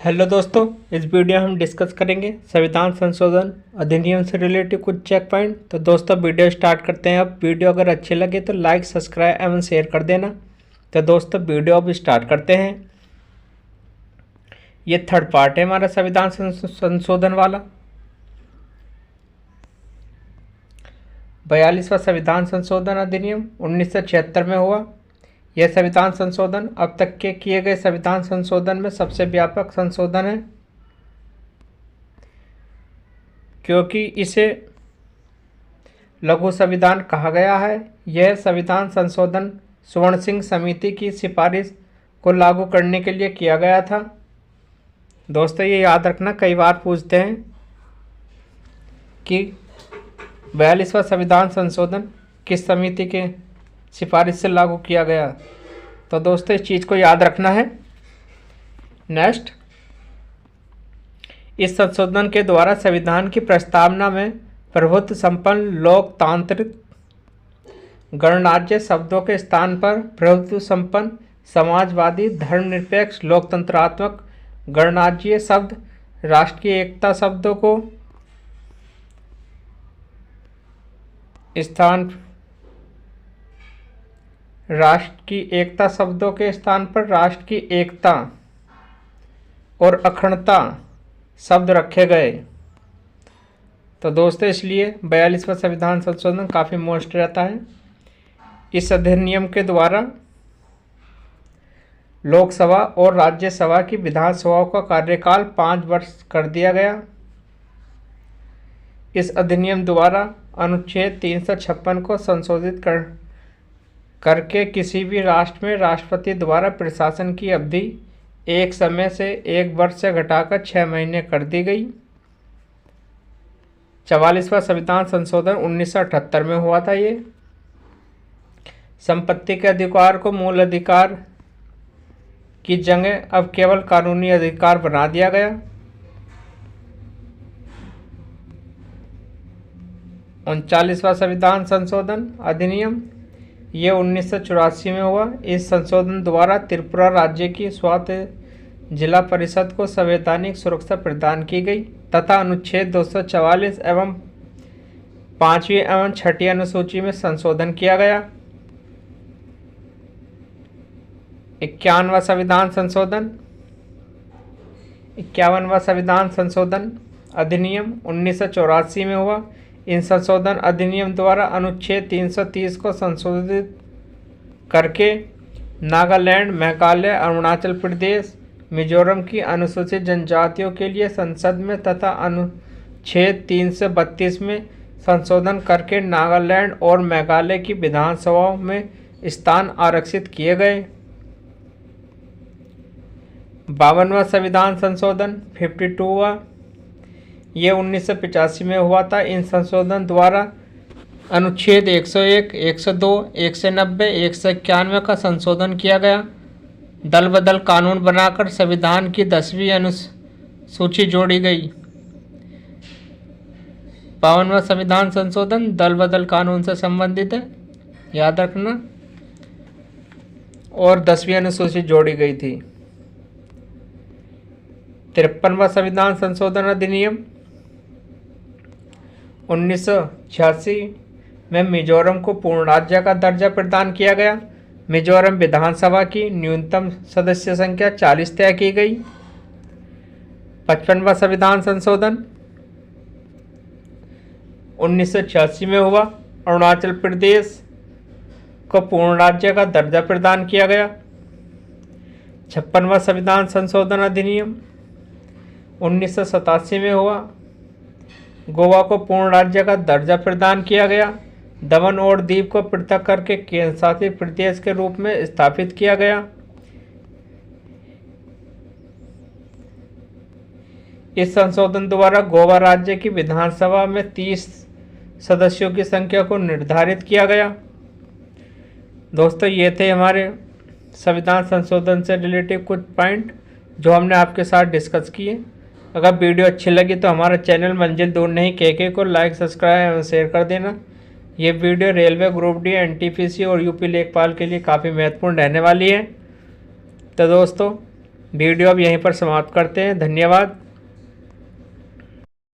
Hello दोस्तों, इस video में हम डिस्कस करेंगे संविधान संशोधन अधिनियम से रिलेटेड कुछ चेक पॉइंट। तो दोस्तों वीडियो स्टार्ट करते हैं। अब वीडियो अगर अच्छी लगे तो लाइक, सब्सक्राइब एवं शेयर कर देना। तो दोस्तों वीडियो अब स्टार्ट करते हैं। ये थर्ड पार्ट है हमारा संविधान संशोधन वाला। 42वां संविधान संशोधन अधिनियम 1976 में हुआ। यह संविधान संशोधन अब तक के किए गए संविधान संशोधन में सबसे व्यापक संशोधन है, क्योंकि इसे लघु संविधान कहा गया है। यह संविधान संशोधन स्वर्ण सिंह समिति की सिफारिश को लागू करने के लिए किया गया था। दोस्तों ये याद रखना, कई बार पूछते हैं कि 42वां संविधान संशोधन किस समिति के सिफारिश से लागू किया गया। तो दोस्तों इस चीज़ को याद रखना है। नेक्स्ट, इस संशोधन के द्वारा संविधान की प्रस्तावना में प्रभुत्व संपन्न लोकतांत्रिक गणराज्य शब्दों के स्थान पर प्रभुत्व संपन्न समाजवादी धर्मनिरपेक्ष लोकतंत्रात्मक गणराज्य शब्द राष्ट्र की एकता शब्दों को राष्ट्र की एकता शब्दों के स्थान पर राष्ट्र की एकता और अखंडता शब्द रखे गए। तो दोस्तों इसलिए 42वां संविधान संशोधन काफ़ी मोस्ट रहता है। इस अधिनियम के द्वारा लोकसभा और राज्यसभा की विधानसभाओं का कार्यकाल 5 वर्ष कर दिया गया। इस अधिनियम द्वारा अनुच्छेद 356 को संशोधित करके किसी भी राष्ट्र में राष्ट्रपति द्वारा प्रशासन की अवधि एक समय से 1 वर्ष से घटाकर 6 महीने कर दी गई। 44वां संविधान संशोधन 1978 में हुआ था। ये संपत्ति के अधिकार को मूल अधिकार की जगह अब केवल कानूनी अधिकार बना दिया गया। 39वां संविधान संशोधन अधिनियम ये 1984 में हुआ। इस संशोधन द्वारा त्रिपुरा राज्य की स्वायत्त जिला परिषद को संवैधानिक सुरक्षा प्रदान की गई तथा अनुच्छेद 244 एवं 5वीं एवं 6ठी अनुसूची में संशोधन किया गया। 51वां संविधान संशोधन 51वां संविधान संशोधन अधिनियम 1984 में हुआ। इन संशोधन अधिनियम द्वारा अनुच्छेद 330 को संशोधित करके नागालैंड, मेघालय, अरुणाचल प्रदेश, मिजोरम की अनुसूचित जनजातियों के लिए संसद में तथा अनुच्छेद 332 में संशोधन करके नागालैंड और मेघालय की विधानसभाओं में स्थान आरक्षित किए गए। 52वां संविधान संशोधन 52वां ये 1985 में हुआ था। इन संशोधन द्वारा अनुच्छेद 101, 102, 190, 191 का संशोधन किया गया। दल बदल कानून बनाकर संविधान की 10वीं अनुसूची जोड़ी गई। 52वां संविधान संशोधन दल बदल कानून से संबंधित है, याद रखना, और 10वीं अनुसूची जोड़ी गई थी। 53वां संविधान संशोधन अधिनियम 1986 में मिजोरम को पूर्ण राज्य का दर्जा प्रदान किया गया। मिजोरम विधानसभा की न्यूनतम सदस्य संख्या 40 तय की गई। 55वां संविधान संशोधन 1986 में हुआ। अरुणाचल प्रदेश को पूर्ण राज्य का दर्जा प्रदान किया गया। 56वां संविधान संशोधन अधिनियम 1987 में हुआ। गोवा को पूर्ण राज्य का दर्जा प्रदान किया गया। दमन और दीव को पृथक करके केंद्र शासित प्रदेश के रूप में स्थापित किया गया। इस संशोधन द्वारा गोवा राज्य की विधानसभा में 30 सदस्यों की संख्या को निर्धारित किया गया। दोस्तों ये थे हमारे संविधान संशोधन से रिलेटेड कुछ पॉइंट जो हमने आपके साथ डिस्कस किए। अगर वीडियो अच्छी लगी तो हमारा चैनल मंजिल दूर नहीं केके को लाइक, सब्सक्राइब और शेयर कर देना। ये video railway group D, NTPC और यूपी लेखपाल के लिए काफ़ी महत्वपूर्ण रहने वाली है। तो दोस्तों वीडियो अब यहीं पर समाप्त करते हैं। धन्यवाद।